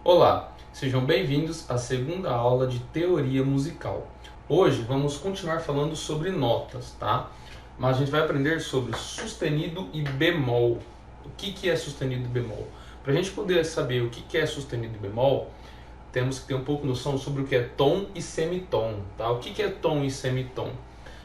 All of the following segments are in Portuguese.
Olá, sejam bem-vindos à segunda aula de teoria musical. Hoje vamos continuar falando sobre notas, tá? Mas a gente vai aprender sobre sustenido e bemol. O que é sustenido e bemol? Para a gente poder saber o que é sustenido e bemol, temos que ter um pouco de noção sobre o que é tom e semitom, tá? O que é tom e semitom?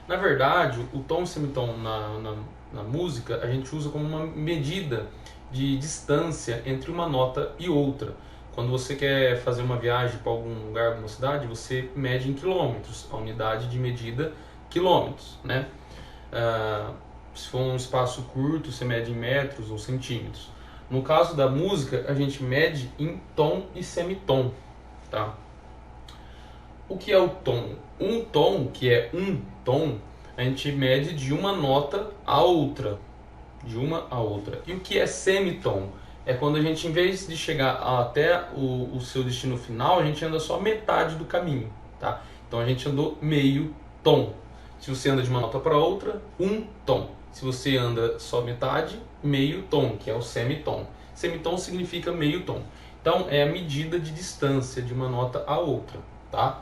Na verdade, o tom e semitom na música a gente usa como uma medida de distância entre uma nota e outra. Quando você quer fazer uma viagem para algum lugar, alguma cidade, você mede em quilômetros, a unidade de medida quilômetros, né? Se for um espaço curto, você mede em metros ou centímetros. No caso da música, a gente mede em tom e semitom, tá? O que é o tom? Um tom, que é um tom, a gente mede de uma nota a outra, de uma a outra. E o que é semitom? É quando a gente, em vez de chegar até o seu destino final, a gente anda só metade do caminho, tá? Então a gente andou meio tom. Se você anda de uma nota para outra, um tom. Se você anda só metade, meio tom, que é o semitom. Semitom significa meio tom. Então é a medida de distância de uma nota a outra, tá?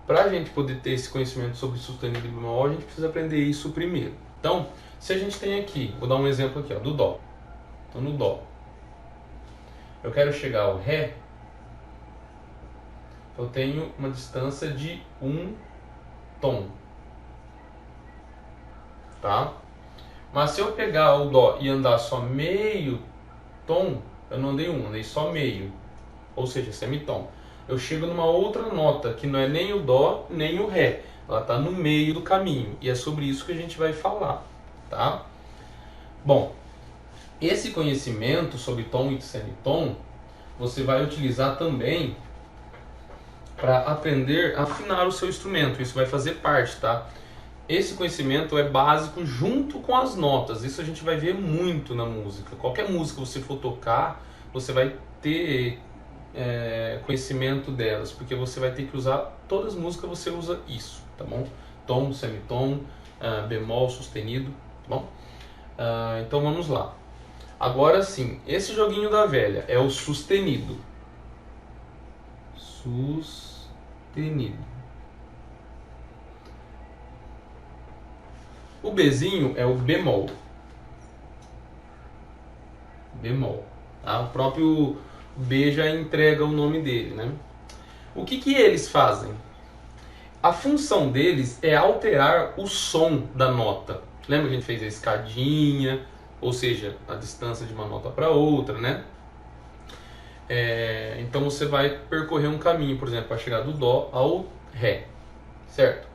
Para a gente poder ter esse conhecimento sobre sustenido e bemol, a gente precisa aprender isso primeiro. Então, se a gente tem aqui, vou dar um exemplo aqui, ó, do Dó. Então, no Dó, eu quero chegar ao Ré, eu tenho uma distância de um tom, tá? Mas se eu pegar o Dó e andar só meio tom, eu não andei andei só meio, ou seja, semitom. Eu chego numa outra nota, que não é nem o Dó, nem o Ré. Ela está no meio do caminho, e é sobre isso que a gente vai falar, tá? Bom, esse conhecimento sobre tom e semitom, você vai utilizar também para aprender a afinar o seu instrumento. Isso vai fazer parte, tá? Esse conhecimento é básico junto com as notas. Isso a gente vai ver muito na música. Qualquer música que você for tocar, você vai ter conhecimento delas, porque você vai ter que usar todas as músicas, você usa isso, tá bom? Tom, semitom, bemol, sustenido, tá bom? Então vamos lá. Agora sim, esse joguinho da velha é o sustenido. Sustenido. O Bzinho é o bemol. Bemol. Tá? O próprio B já entrega o nome dele, né? O que eles fazem? A função deles é alterar o som da nota. Lembra que a gente fez a escadinha, ou seja, a distância de uma nota para outra, né? Então você vai percorrer um caminho, por exemplo, para chegar do Dó ao Ré, certo?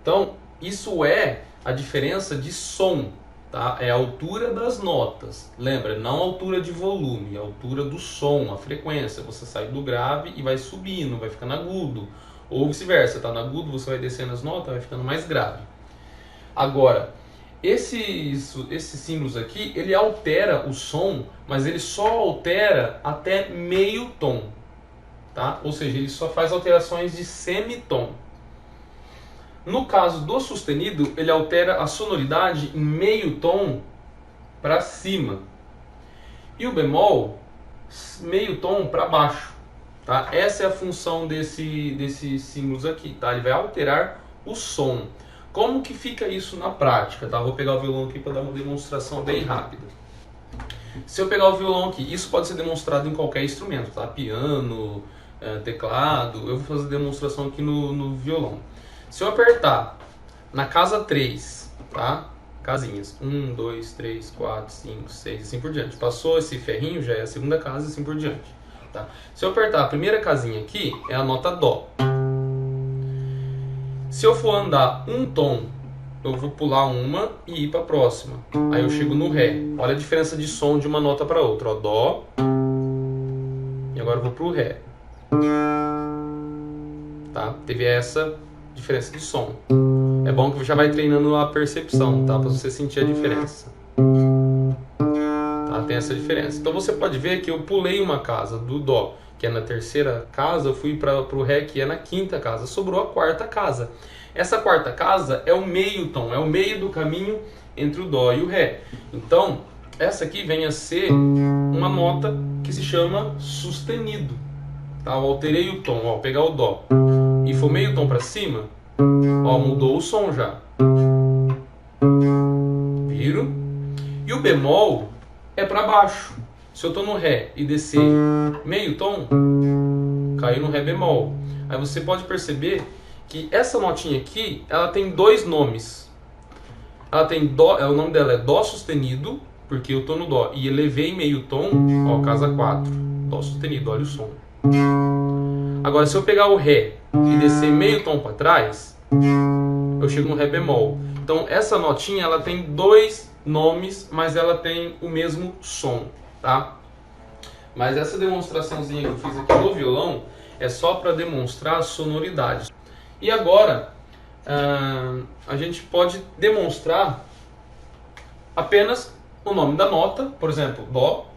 Então, isso é a diferença de som, tá? É a altura das notas. Lembra, não a altura de volume, a altura do som, a frequência. Você sai do grave e vai subindo, vai ficando agudo. Ou vice-versa, tá no agudo, você vai descendo as notas, vai ficando mais grave. Agora, esses símbolos aqui, ele altera o som, mas ele só altera até meio tom, tá? Ou seja, ele só faz alterações de semitom. No caso do sustenido, ele altera a sonoridade em meio tom para cima. E o bemol, meio tom para baixo, tá? Essa é a função desses símbolos aqui, tá? Ele vai alterar o som. Como que fica isso na prática, tá? Vou pegar o violão aqui para dar uma demonstração bem rápida. Se eu pegar o violão aqui, isso pode ser demonstrado em qualquer instrumento, tá? Piano, teclado, eu vou fazer demonstração aqui no violão. Se eu apertar na casa 3, tá? Casinhas, 1, 2, 3, 4, 5, 6, assim por diante. Passou esse ferrinho, já é a segunda casa, assim por diante, tá? Se eu apertar a primeira casinha aqui, é a nota Dó. Se eu for andar um tom, eu vou pular uma e ir para a próxima. Aí eu chego no Ré. Olha a diferença de som de uma nota para outra. Ó, Dó. E agora eu vou para o Ré. Tá? Teve essa diferença de som. É bom que já vai treinando a percepção, tá? Para você sentir a diferença. Tá? Tem essa diferença. Então você pode ver que eu pulei uma casa do Dó, que é na terceira casa, eu fui para o Ré, que é na quinta casa. Sobrou a quarta casa. Essa quarta casa é o meio tom, é o meio do caminho entre o Dó e o Ré. Então, essa aqui vem a ser uma nota que se chama sustenido. Tá? Eu alterei o tom, ó, pegar o dó e for meio tom para cima, ó, mudou o som já. Viram? E o bemol é para baixo. Se eu estou no ré e descer meio tom, caiu no ré bemol. Aí você pode perceber que essa notinha aqui, ela tem dois nomes. Ela tem dó, o nome dela é dó sustenido, porque eu estou no dó e elevei meio tom, ó, casa 4, dó sustenido, olha o som. Agora, se eu pegar o ré e descer meio tom para trás, eu chego no ré bemol. Então, essa notinha, ela tem dois nomes, mas ela tem o mesmo som, tá? Mas essa demonstraçãozinha que eu fiz aqui no violão é só para demonstrar as sonoridades. E agora, a gente pode demonstrar apenas o nome da nota. Por exemplo, dó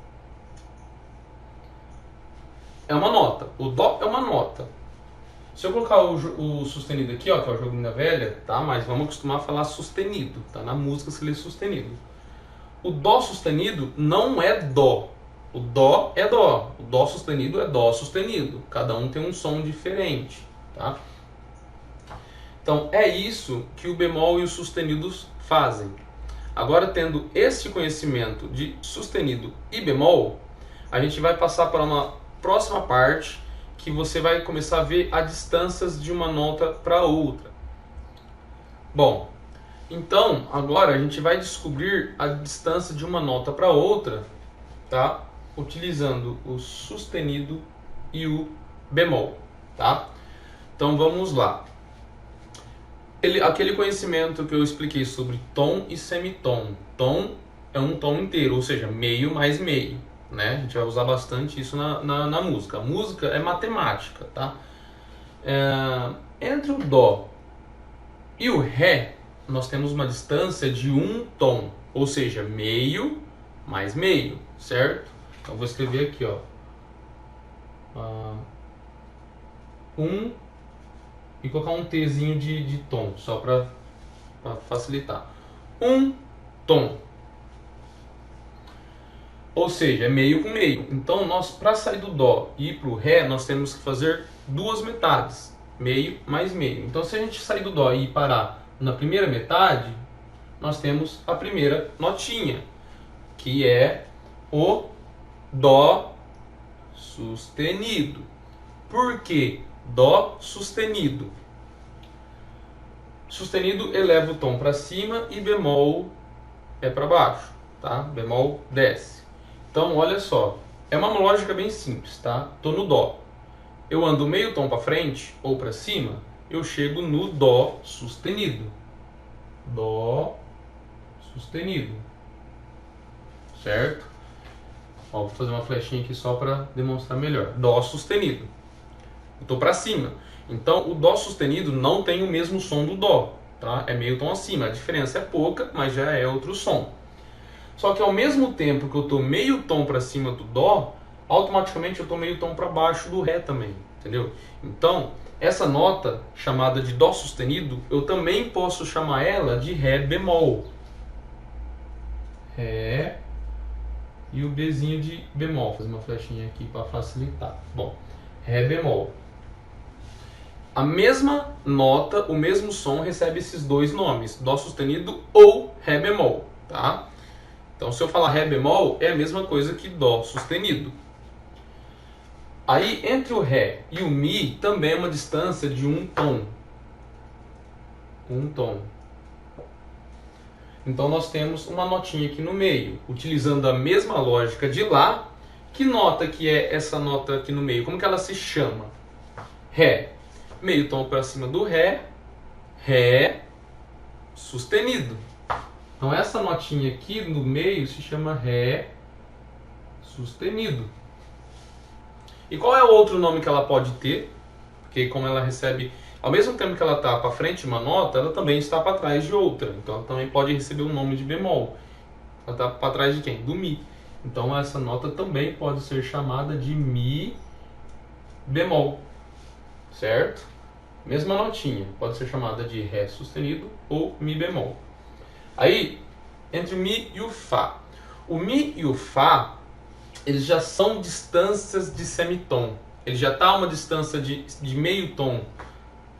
é uma nota, o dó é uma nota. Se eu colocar o sustenido aqui, ó, que é o joguinho da velha, tá? Mas vamos acostumar a falar sustenido, tá? Na música se lê sustenido. O dó sustenido não é dó. O dó é dó. O dó sustenido é dó sustenido. Cada um tem um som diferente, tá? Então é isso que o bemol e os sustenidos fazem. Agora, tendo esse conhecimento de sustenido e bemol, a gente vai passar para uma próxima parte que você vai começar a ver as distâncias de uma nota para outra. Bom, então agora a gente vai descobrir a distância de uma nota para outra, tá? Utilizando o sustenido e o bemol, tá? Então vamos lá. Aquele conhecimento que eu expliquei sobre tom e semitom. Tom é um tom inteiro, ou seja, meio mais meio, né? A gente vai usar bastante isso na música. A música é matemática, tá? Entre o dó e o ré, nós temos uma distância de um tom, ou seja, meio mais meio, certo? Então eu vou escrever aqui, ó, e colocar um Tzinho de tom, só para facilitar. Um tom. Ou seja, é meio com meio. Então, nós, para sair do dó e ir para o ré, nós temos que fazer duas metades. Meio mais meio. Então, se a gente sair do dó e parar na primeira metade, nós temos a primeira notinha, que é o dó sustenido. Por quê? Dó sustenido. Sustenido eleva o tom para cima e bemol é para baixo, tá? Bemol desce. Então, olha só, é uma lógica bem simples, tá? Tô no dó. Eu ando meio tom para frente ou para cima, eu chego no dó sustenido. Dó sustenido. Certo? Ó, vou fazer uma flechinha aqui só para demonstrar melhor. Dó sustenido. Eu tô para cima. Então, o dó sustenido não tem o mesmo som do dó, tá? É meio tom acima. A diferença é pouca, mas já é outro som. Só que ao mesmo tempo que eu tô meio tom para cima do dó, automaticamente eu tô meio tom para baixo do ré também, entendeu? Então, essa nota chamada de dó sustenido, eu também posso chamar ela de ré bemol. Ré e o Bzinho de bemol. Vou fazer uma flechinha aqui para facilitar. Bom, ré bemol. A mesma nota, o mesmo som recebe esses dois nomes, dó sustenido ou ré bemol, tá? Então, se eu falar ré bemol, é a mesma coisa que dó sustenido. Aí, entre o ré e o mi, também é uma distância de um tom. Um tom. Então, nós temos uma notinha aqui no meio, utilizando a mesma lógica de lá. Que nota que é essa nota aqui no meio? Como que ela se chama? Ré. Meio tom para cima do ré, ré sustenido. Então essa notinha aqui no meio se chama ré sustenido. E qual é o outro nome que ela pode ter? Porque como ela recebe, ao mesmo tempo que ela está para frente de uma nota, ela também está para trás de outra. Então ela também pode receber um nome de bemol. Ela está para trás de quem? Do mi. Então essa nota também pode ser chamada de mi bemol. Certo? Mesma notinha, pode ser chamada de ré sustenido ou mi bemol. Aí, entre o mi e o fá. O mi e o fá eles já são distâncias de semitom. Ele já está a uma distância de meio tom,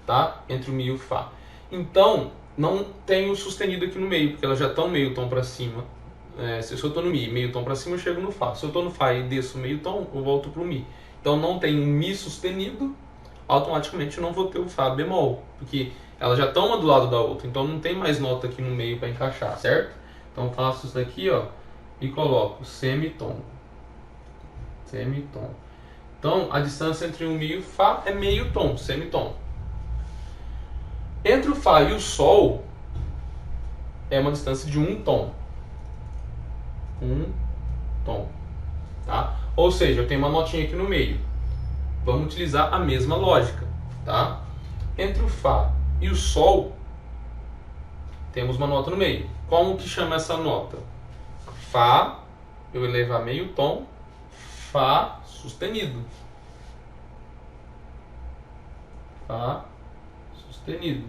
tá? Entre o Mi e o Fá. Então, não tem o sustenido aqui no meio, porque elas já estão meio tom para cima. Se eu estou no Mi, meio tom para cima, eu chego no Fá. Se eu estou no Fá e desço meio tom, eu volto para o Mi. Então, não tem um Mi sustenido, automaticamente eu não vou ter o Fá bemol, porque elas já estão uma do lado da outra. Então, não tem mais nota aqui no meio para encaixar, certo? Então, eu faço isso daqui, ó, e coloco semitom. Semitom. Então, a distância entre o Mi e o Fá é meio tom, semitom. Entre o Fá e o Sol, é uma distância de um tom. Um tom. Tá? Ou seja, eu tenho uma notinha aqui no meio. Vamos utilizar a mesma lógica. Tá? Entre o Fá e o Sol, temos uma nota no meio. Como que chama essa nota? Fá, eu elevo a meio tom, Fá sustenido. Fá sustenido.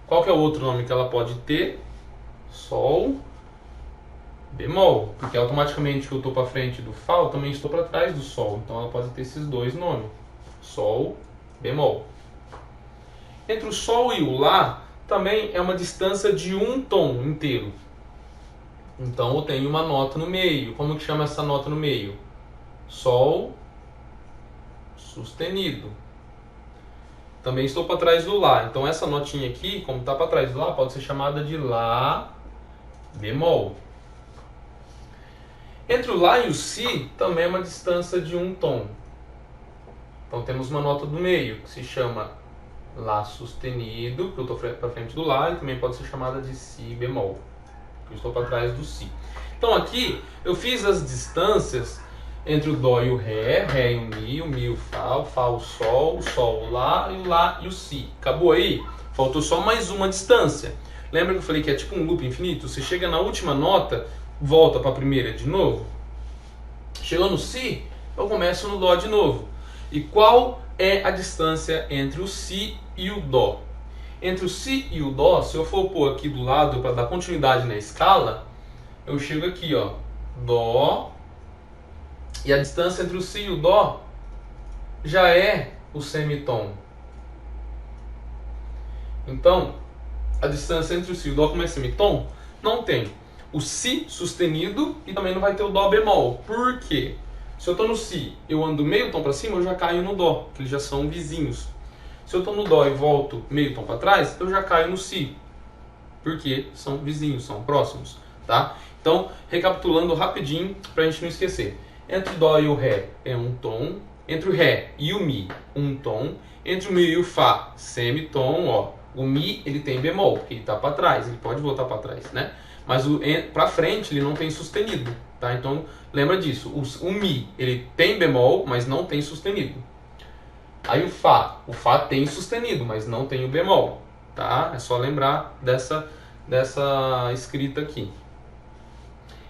Qual que é o outro nome que ela pode ter? Sol bemol, porque automaticamente que eu estou para frente do Fá, eu também estou para trás do Sol. Então ela pode ter esses dois nomes. Sol bemol. Entre o Sol e o Lá, também é uma distância de um tom inteiro. Então eu tenho uma nota no meio. Como que chama essa nota no meio? Sol sustenido. Também estou para trás do Lá. Então essa notinha aqui, como está para trás do Lá, pode ser chamada de Lá bemol. Entre o Lá e o Si, também é uma distância de um tom. Então temos uma nota do meio, que se chama Lá sustenido, que eu estou para frente do Lá, e também pode ser chamada de Si bemol, que eu estou para trás do Si. Então aqui eu fiz as distâncias entre o Dó e o Ré e o Mi e o Fá o Sol o Lá e o Si. Acabou aí? Faltou só mais uma distância. Lembra que eu falei que é tipo um loop infinito? Você chega na última nota, volta para a primeira de novo. Chegou no Si, eu começo no Dó de novo. E qual é a distância entre o Si e o Dó? Entre o Si e o Dó, se eu for pôr aqui do lado para dar continuidade na escala, eu chego aqui, ó, Dó. E a distância entre o Si e o Dó já é o semitom. Então, a distância entre o Si e o Dó, como é semitom, não tem o Si sustenido e também não vai ter o Dó bemol. Por quê? Se eu estou no Si, eu ando meio tom para cima, eu já caio no Dó, que eles já são vizinhos. Se eu estou no Dó e volto meio tom para trás, eu já caio no Si, porque são vizinhos, são próximos. Tá? Então, recapitulando rapidinho, para a gente não esquecer. Entre o Dó e o Ré é um tom. Entre o Ré e o Mi, um tom. Entre o Mi e o Fá, semitom. Ó. O Mi ele tem bemol, porque ele está para trás. Ele pode voltar para trás, né? Mas para frente ele não tem sustenido. Tá? Então, lembra disso. O Mi ele tem bemol, mas não tem sustenido. Aí o Fá tem sustenido, mas não tem o bemol. Tá? É só lembrar dessa escrita aqui.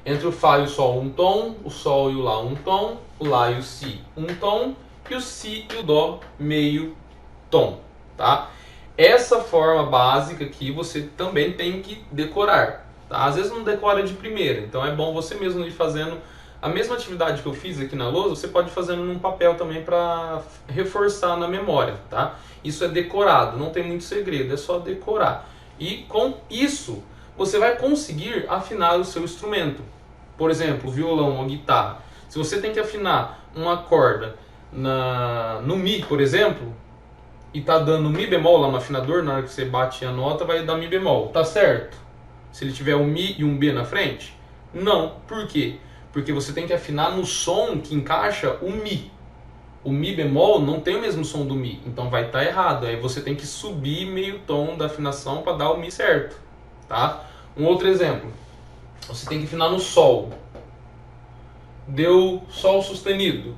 Entre o Fá e o Sol, um tom. O Sol e o Lá, um tom. O Lá e o Si, um tom. E o Si e o Dó, meio tom. Tá? Essa forma básica aqui você também tem que decorar. Tá? Às vezes não decora de primeira. Então é bom você mesmo ir fazendo a mesma atividade que eu fiz aqui na lousa. Você pode ir fazendo num papel também para reforçar na memória. Tá? Isso é decorado. Não tem muito segredo. É só decorar. E com isso você vai conseguir afinar o seu instrumento. Por exemplo, violão ou guitarra. Se você tem que afinar uma corda no Mi, por exemplo, e tá dando Mi bemol lá no afinador, na hora que você bate a nota, vai dar Mi bemol. Tá certo? Se ele tiver um Mi e um B na frente? Não. Por quê? Porque você tem que afinar no som que encaixa o Mi. O Mi bemol não tem o mesmo som do Mi, então vai estar errado. Aí você tem que subir meio tom da afinação para dar o Mi certo. Tá? Um outro exemplo, você tem que afinar no Sol. Deu Sol sustenido,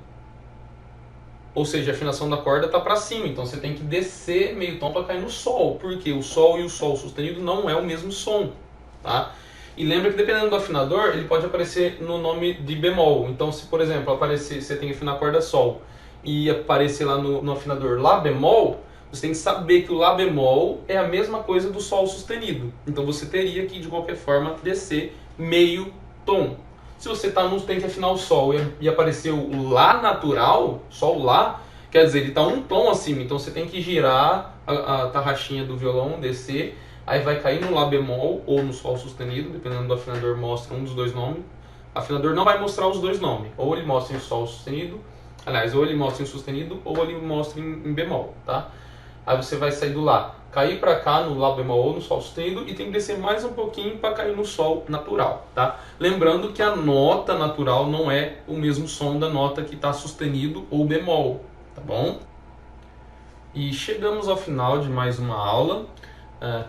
ou seja, a afinação da corda está para cima, então você tem que descer meio tom para cair no Sol, porque o Sol e o Sol sustenido não é o mesmo som. Tá? E lembra que dependendo do afinador, ele pode aparecer no nome de bemol. Então se, por exemplo, aparecer, você tem que afinar a corda Sol e aparecer lá no afinador Lá bemol, você tem que saber que o Lá bemol é a mesma coisa do Sol sustenido. Então você teria que, de qualquer forma, descer meio tom. Se você tem que afinar o Sol e apareceu o Lá natural, só o Lá, quer dizer, ele está um tom acima, então você tem que girar a tarraxinha do violão, descer, aí vai cair no Lá bemol ou no Sol sustenido, dependendo do afinador, mostra um dos dois nomes. O afinador não vai mostrar os dois nomes, ou ele mostra em Sol sustenido, aliás, ou ele mostra em sustenido, ou ele mostra em bemol, tá? Aí você vai sair do Lá, cair para cá no Lá bemol ou no Sol sustenido e tem que descer mais um pouquinho para cair no Sol natural, tá? Lembrando que a nota natural não é o mesmo som da nota que está sustenido ou bemol, tá bom? E chegamos ao final de mais uma aula.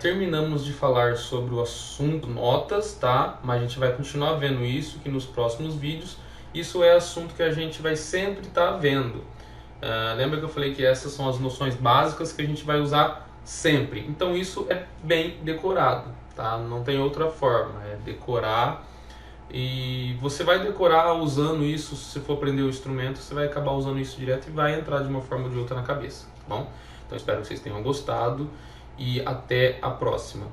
Terminamos de falar sobre o assunto notas, tá? Mas a gente vai continuar vendo isso aqui nos próximos vídeos. Isso é assunto que a gente vai sempre estar vendo. Lembra que eu falei que essas são as noções básicas que a gente vai usar sempre. Então isso é bem decorado, tá? Não tem outra forma, é decorar. E você vai decorar usando isso. Se você for aprender o instrumento, você vai acabar usando isso direto e vai entrar de uma forma ou de outra na cabeça, tá bom? Então espero que vocês tenham gostado e até a próxima.